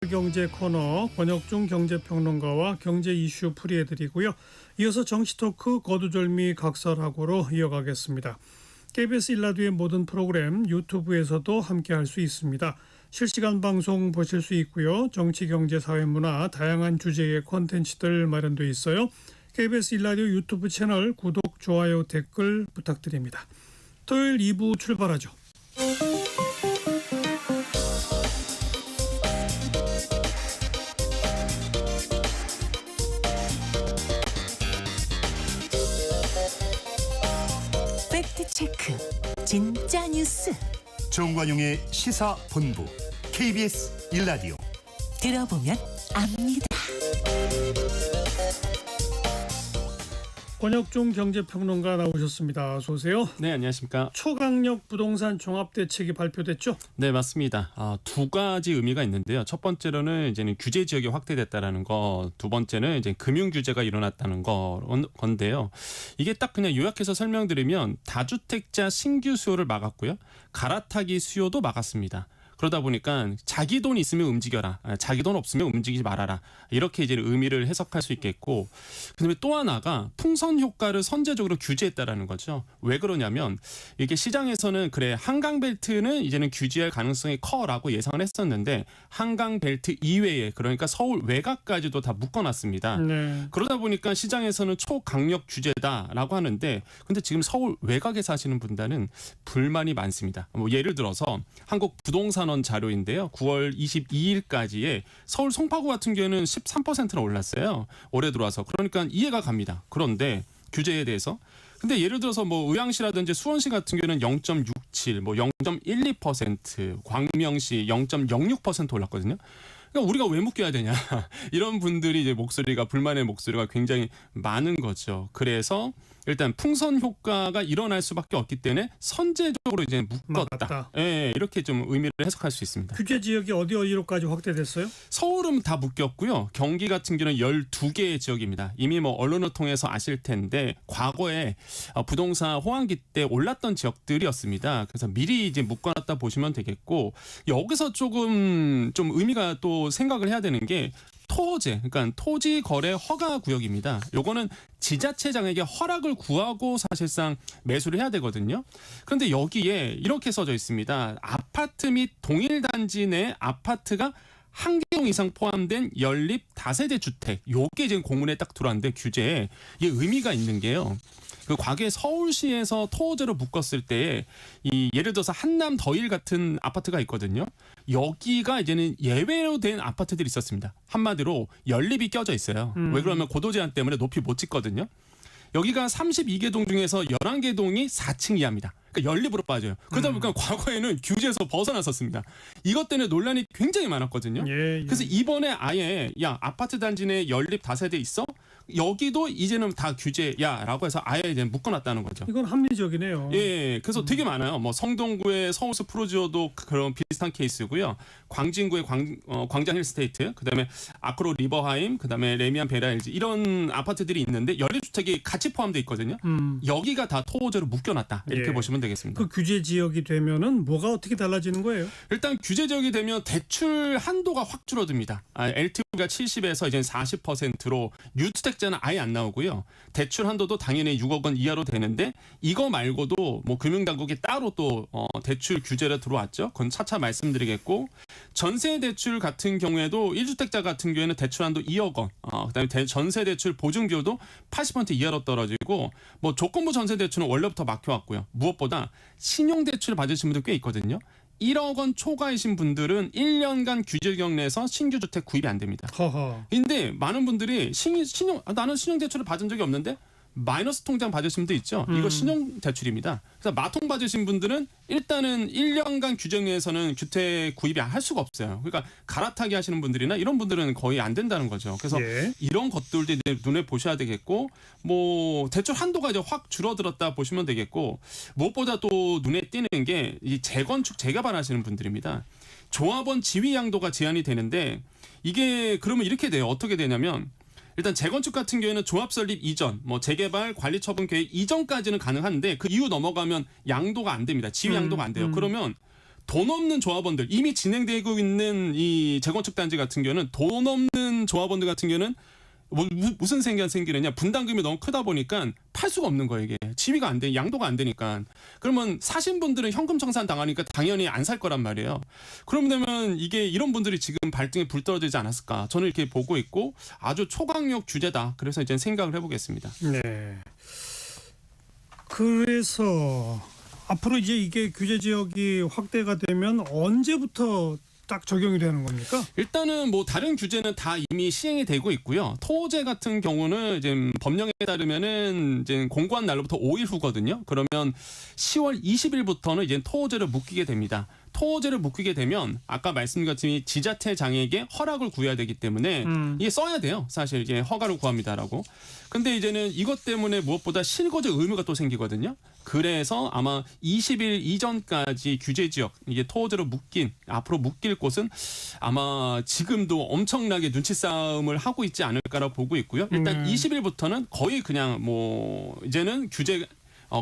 경제 코너 권혁중 경제평론가와 경제 이슈 풀이해드리고요. 이어서 정치토크 거두절미 각설하고로 이어가겠습니다. KBS 일라디오의 모든 프로그램 유튜브에서도 함께할 수 있습니다. 실시간 방송 보실 수 있고요. 정치, 경제, 사회, 문화 다양한 주제의 콘텐츠들 마련되어 있어요. KBS 일라디오 유튜브 채널 구독, 좋아요, 댓글 부탁드립니다. 토요일 2부 출발하죠. 팩트체크 진짜 뉴스 정관용의 시사본부 KBS 일라디오 들어보면 압니다. 권혁중 경제평론가 나오셨습니다. 어서 오세요. 네, 안녕하십니까. 초강력 부동산 종합대책이 발표됐죠? 네, 맞습니다. 두 가지 의미가 있는데요. 첫 번째로는 이제는 규제 지역이 확대됐다라는 거, 두 번째는 이제 금융 규제가 일어났다는 건데요. 이게 딱 그냥 요약해서 설명드리면 다주택자 신규 수요를 막았고요. 갈아타기 수요도 막았습니다. 그러다 보니까 자기 돈 있으면 움직여라, 자기 돈 없으면 움직이지 말아라, 이렇게 이제 의미를 해석할 수 있겠고, 그다음에 또 하나가 풍선 효과를 선제적으로 규제했다라는 거죠. 왜 그러냐면 이게 시장에서는 그래 한강벨트는 이제는 규제할 가능성이 커라고 예상을 했었는데 한강벨트 이외에 그러니까 서울 외곽까지도 다 묶어놨습니다. 네. 그러다 보니까 시장에서는 초강력 규제다라고 하는데, 근데 지금 서울 외곽에 사시는 분들은 불만이 많습니다. 뭐 예를 들어서 한국 부동산 자료인데요. 9월 22일까지에 서울 송파구 같은 경우에는 13%나 올랐어요. 올해 들어와서. 그러니까 이해가 갑니다. 그런데 규제에 대해서. 근데 예를 들어서 뭐 의왕시라든지 수원시 같은 경우는 0.67, 뭐 0.12%, 광명시 0.06% 올랐거든요. 그러니까 우리가 왜 묶여야 되냐. 이런 분들이 이제 불만의 목소리가 굉장히 많은 거죠. 그래서 일단 풍선 효과가 일어날 수밖에 없기 때문에 선제적으로 이제 묶었다. 예, 이렇게 좀 의미를 해석할 수 있습니다. 규제 지역이 어디로까지 확대됐어요? 서울은 다 묶였고요. 경기 같은 경우는 12개의 지역입니다. 이미 뭐 언론을 통해서 아실 텐데 과거에 부동산 호황기 때 올랐던 지역들이었습니다. 그래서 미리 이제 묶어놨다 보시면 되겠고, 여기서 조금 좀 의미가 또 생각을 해야 되는 게 토호제, 그러니까 토지 거래 허가 구역입니다. 요거는 지자체장에게 허락을 구하고 사실상 매수를 해야 되거든요. 그런데 여기에 이렇게 써져 있습니다. 아파트 및 동일 단지 내 아파트가 한 개동 이상 포함된 연립 다세대 주택, 요게 지금 공문에 딱 들어왔는데 규제에 이게 의미가 있는 게요. 그 과거에 서울시에서 토호제로 묶었을 때 이 예를 들어서 한남 더일 같은 아파트가 있거든요. 여기가 이제는 예외로 된 아파트들이 있었습니다. 한마디로 연립이 껴져 있어요. 왜 그러면 고도 제한 때문에 높이 못 짓거든요. 여기가 32개 동 중에서 11개 동이 4층 이하입니다. 그러니까 연립으로 빠져요. 그러다 보니까 과거에는 규제에서 벗어났었습니다. 이것 때문에 논란이 굉장히 많았거든요. 예. 그래서 이번에 아예 야 아파트 단지 내 연립 다세대 있어? 여기도 이제는 다 규제야라고 해서 아예 이제 묶어놨다는 거죠. 이건 합리적이네요. 예, 그래서 되게 많아요. 뭐 성동구의 서울숲 프로지오도 그런 비슷한 케이스고요. 광진구의 광장 힐스테이트, 그다음에 아크로 리버하임, 그다음에 레미안 베라일즈 이런 아파트들이 있는데 연립주택이 같이 포함되어 있거든요. 여기가 다 토호제로 묶여놨다 이렇게 예. 보시면 되겠습니다. 그 규제 지역이 되면은 뭐가 어떻게 달라지는 거예요? 일단 규제 지역이 되면 대출 한도가 확 줄어듭니다. LTV가 70에서 이제 40%로 유주택자는 아예 안 나오고요. 대출 한도도 당연히 6억 원 이하로 되는데 이거 말고도 뭐 금융당국이 따로 또 대출 규제로 들어왔죠. 그건 차차 말씀드리겠고, 전세 대출 같은 경우에도 1주택자 같은 경우에는 대출 한도 2억 원, 그다음에 전세 대출 보증 비율도 80% 이하로 떨어지고, 뭐 조건부 전세 대출은 원래부터 막혀왔고요. 무엇보다 신용 대출을 받으신 분들 꽤 있거든요. 1억 원 초과이신 분들은 1년간 규제경 내에서 신규 주택 구입이 안 됩니다. 허허. 근데 많은 분들이 나는 신용 대출을 받은 적이 없는데 마이너스 통장 받으신 분도 있죠. 이거 신용 대출입니다. 그래서 마통 받으신 분들은 일단은 1년간 규제 내에서는 주택 구입이 할 수가 없어요. 그러니까 갈아타기 하시는 분들이나 이런 분들은 거의 안 된다는 거죠. 그래서 예. 이런 것들도 이제 눈에 보셔야 되겠고, 뭐 대출 한도가 이제 확 줄어들었다 보시면 되겠고, 무엇보다 또 눈에 띄는 게 이 재건축 재개발 하시는 분들입니다. 조합원 지위 양도가 제한이 되는데 이게 그러면 이렇게 돼요. 어떻게 되냐면 일단 재건축 같은 경우에는 조합 설립 이전, 뭐 재개발, 관리 처분 계획 이전까지는 가능한데 그 이후 넘어가면 양도가 안 됩니다. 지위 양도가 안 돼요. 그러면 돈 없는 조합원들 이미 진행되고 있는 이 재건축 단지 같은 경우는 돈 없는 조합원들 같은 경우는 무슨 생기느냐 분담금이 너무 크다 보니까 팔 수가 없는 거예요. 이게 지위가 안 돼, 양도가 안 되니까. 그러면 사신 분들은 현금 청산 당하니까 당연히 안 살 거란 말이에요. 그러면 이게 이런 분들이 지금 발등에 불 떨어지지 않았을까? 저는 이렇게 보고 있고 아주 초강력 규제다. 그래서 이제 생각을 해보겠습니다. 네. 그래서 앞으로 이제 이게 규제 지역이 확대가 되면 언제부터 딱 적용이 되는 겁니까? 일단은 뭐 다른 규제는 다 이미 시행이 되고 있고요. 토제 같은 경우는 이제 법령에 따르면은 이제 공고한 날로부터 5일 후거든요. 그러면 10월 20일부터는 이제 토제를 묶이게 됩니다. 토제를 묶이게 되면 아까 말씀드린 지자체장에게 허락을 구해야 되기 때문에 이게 써야 돼요. 사실 이제 허가를 구합니다라고. 근데 이제는 이것 때문에 무엇보다 실거주 의무가 또 생기거든요. 그래서 아마 20일 이전까지 규제 지역 이게 토제로 앞으로 묶일 곳은 아마 지금도 엄청나게 눈치 싸움을 하고 있지 않을까라고 보고 있고요. 일단 20일부터는 거의 그냥 뭐 이제는 규제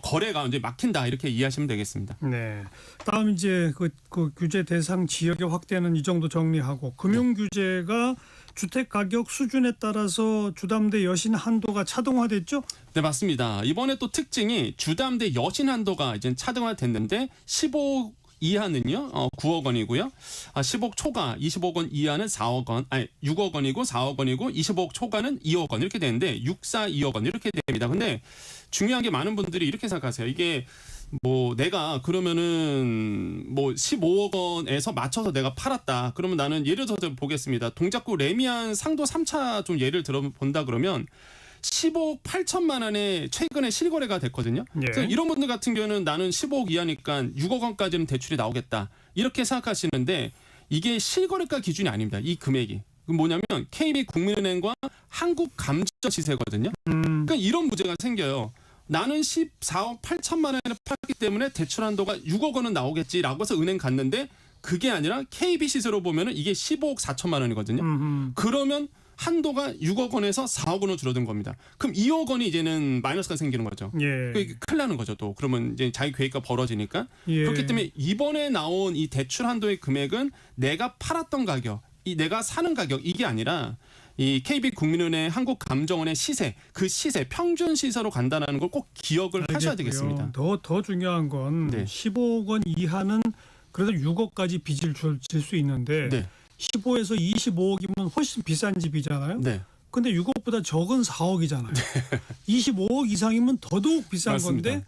거래가 이제 막힌다 이렇게 이해하시면 되겠습니다. 네. 다음 이제 그 규제 대상 지역의 확대는 이 정도 정리하고 금융 규제가 주택 가격 수준에 따라서 주담대 여신 한도가 차등화됐죠? 네, 맞습니다. 이번에 또 특징이 주담대 여신 한도가 이제 차등화됐는데 15억 이하는요 9억 원이고요. 10억 초과 20억 원 이하는 4억 원, 아니 6억 원이고 4억 원이고 25억 초과는 2억 원 이렇게 되는데 6, 4, 2억 원 이렇게 됩니다. 근데 중요한 게 많은 분들이 이렇게 생각하세요. 이게 뭐 내가 그러면은 뭐 15억 원에서 맞춰서 내가 팔았다. 그러면 나는 예를 들어서 보겠습니다. 동작구 레미안 상도 3차 좀 예를 들어본다 그러면 15억 8천만 원에 최근에 실거래가 됐거든요. 예. 그래서 이런 분들 같은 경우는 나는 15억 이하니까 6억 원까지는 대출이 나오겠다. 이렇게 생각하시는데 이게 실거래가 기준이 아닙니다. 이 금액이. 뭐냐면 KB국민은행과 한국감정시세거든요. 그러니까 이런 문제가 생겨요. 나는 14억 8천만 원에 팔기 때문에 대출 한도가 6억 원은 나오겠지라고 해서 은행 갔는데 그게 아니라 KB 시세로 보면은 이게 15억 4천만 원이거든요. 그러면 한도가 6억 원에서 4억 원으로 줄어든 겁니다. 그럼 2억 원이 이제는 마이너스가 생기는 거죠. 예. 큰일 나는 거죠. 또 그러면 이제 자기 계획가 벌어지니까. 예. 그렇기 때문에 이번에 나온 이 대출 한도의 금액은 내가 팔았던 가격, 내가 사는 가격 이게 아니라 이 KB국민은행 한국감정원의 시세, 그 시세 평균 시세로 간다는 걸 꼭 기억을 하셔야 되겠습니다. 더 중요한 건 네. 15억 원 이하는 그래도 6억까지 빚을 질 수 있는데 네. 15에서 25억이면 훨씬 비싼 집이잖아요. 네. 근데 6억보다 적은 4억이잖아요. 25억 이상이면 더더욱 비싼 맞습니다. 건데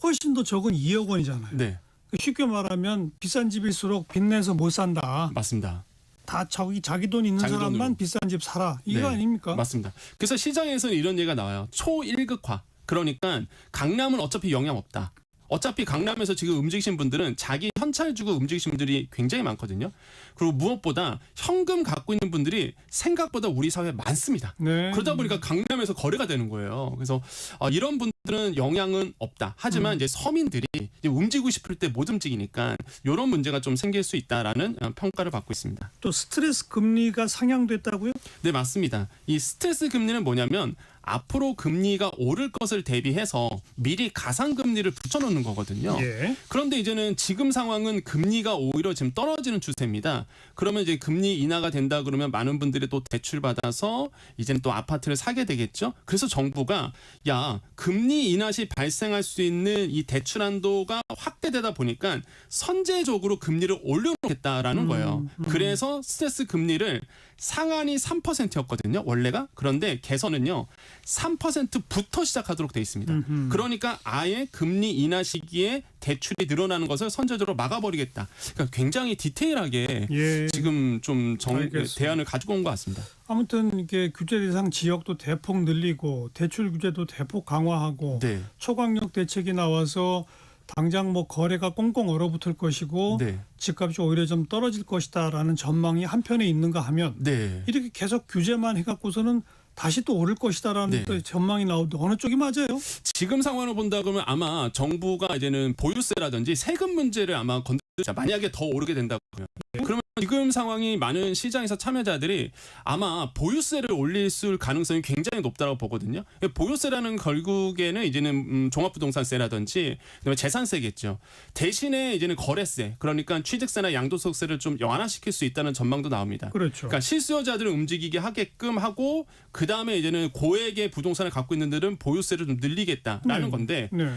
훨씬 더 적은 2억 원이잖아요. 네. 쉽게 말하면 비싼 집일수록 빚내서 못 산다. 맞습니다. 다 자기 돈 있는 자기 사람만 돈으로. 비싼 집 사라. 이거 네, 아닙니까? 맞습니다. 그래서 시장에서는 이런 얘기가 나와요. 초일극화. 그러니까 강남은 어차피 영향 없다. 어차피 강남에서 지금 움직이신 분들은 자기 현찰 주고 움직이신 분들이 굉장히 많거든요. 그리고 무엇보다 현금 갖고 있는 분들이 생각보다 우리 사회에 많습니다. 네. 그러다 보니까 강남에서 거래가 되는 거예요. 그래서 이런 분들은 영향은 없다. 하지만 이제 서민들이 이제 움직이고 싶을 때 못 움직이니까 이런 문제가 좀 생길 수 있다라는 평가를 받고 있습니다. 또 스트레스 금리가 상향됐다고요? 네, 맞습니다. 이 스트레스 금리는 뭐냐면 앞으로 금리가 오를 것을 대비해서 미리 가상금리를 붙여놓는 거거든요. 예. 그런데 이제는 지금 상황은 금리가 오히려 지금 떨어지는 추세입니다. 그러면 이제 금리 인하가 된다 그러면 많은 분들이 또 대출 받아서 이제는 또 아파트를 사게 되겠죠. 그래서 정부가 금리 인하 시 발생할 수 있는 이 대출 한도가 확대되다 보니까 선제적으로 금리를 올려놓겠다라는 거예요. 그래서 스트레스 금리를 상한이 3%였거든요. 원래가. 그런데 개선은요. 3%부터 시작하도록 돼 있습니다. 그러니까 아예 금리 인하 시기에 대출이 늘어나는 것을 선제적으로 막아버리겠다. 그러니까 굉장히 디테일하게 예. 지금 좀 알겠습니다. 대안을 가지고 온 것 같습니다. 아무튼 이게 규제 대상 지역도 대폭 늘리고 대출 규제도 대폭 강화하고 네. 초강력 대책이 나와서 당장 뭐 거래가 꽁꽁 얼어붙을 것이고 네. 집값이 오히려 좀 떨어질 것이다라는 전망이 한편에 있는가 하면 네. 이렇게 계속 규제만 해갖고서는 다시 또 오를 것이다라는 네. 또 전망이 나오는데 어느 쪽이 맞아요? 지금 상황을 본다 그러면 아마 정부가 이제는 보유세라든지 세금 문제를 아마 건드리자. 만약에 더 오르게 된다고요. 그러면 지금 상황이 많은 시장에서 참여자들이 아마 보유세를 올릴 가능성이 굉장히 높다고 보거든요. 보유세라는 결국에는 이제는 종합부동산세라든지 그다음에 재산세겠죠. 대신에 이제는 거래세, 그러니까 취득세나 양도소득세를 좀 완화시킬 수 있다는 전망도 나옵니다. 그렇죠. 그러니까 실수요자들을 움직이게 하게끔 하고 그 다음에 이제는 고액의 부동산을 갖고 있는 데는 보유세를 좀 늘리겠다라는 건데 네.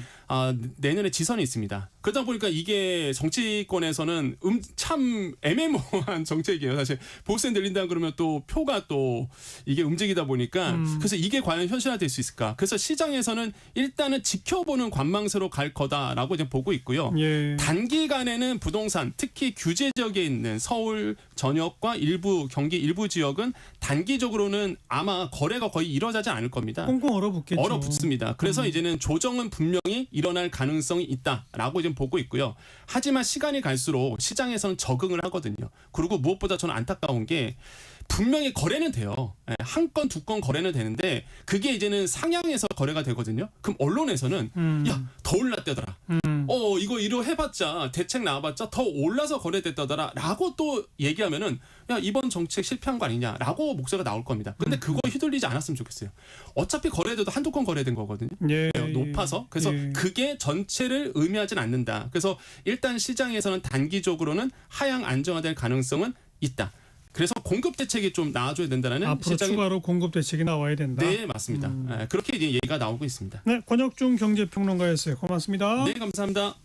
내년에 지선이 있습니다. 그러다 보니까 이게 정치권에서는 참 애매모호한 정책이에요. 사실 보유세 늘린다 그러면 또 표가 또 이게 움직이다 보니까 그래서 이게 과연 현실화될 수 있을까? 그래서 시장에서는 일단은 지켜보는 관망세로 갈 거다라고 이제 보고 있고요. 예. 단기간에는 부동산, 특히 규제 지역에 있는 서울 전역과 일부 경기 일부 지역은 단기적으로는 아마 거래가 거의 이루어지지 않을 겁니다. 꽁꽁 얼어붙겠죠. 얼어붙습니다. 그래서 이제는 조정은 분명히 일어날 가능성이 있다라고 지금 보고 있고요. 하지만 시간이 갈수록 시장에서는 적응을 하거든요. 그리고 무엇보다 저는 안타까운 게 분명히 거래는 돼요. 한 건, 두 건 거래는 되는데 그게 이제는 상향해서 거래가 되거든요. 그럼 언론에서는 야, 더 올랐다더라. 이거 이러 해봤자 대책 나와봤자 더 올라서 거래됐다더라 라고 또 얘기하면은 야, 이번 정책 실패한 거 아니냐라고 목소리가 나올 겁니다. 근데 그거 휘둘리지 않았으면 좋겠어요. 어차피 거래돼도 한두 건 거래된 거거든요. 예. 높아서. 그래서 예. 그게 전체를 의미하진 않는다. 그래서 일단 시장에서는 단기적으로는 하향 안정화될 가능성은 있다. 그래서 공급 대책이 좀 나와줘야 된다는 앞으로 추가로 공급 대책이 나와야 된다. 네, 맞습니다. 그렇게 이제 얘기가 나오고 있습니다. 네, 권혁중 경제평론가였어요. 고맙습니다. 네, 감사합니다.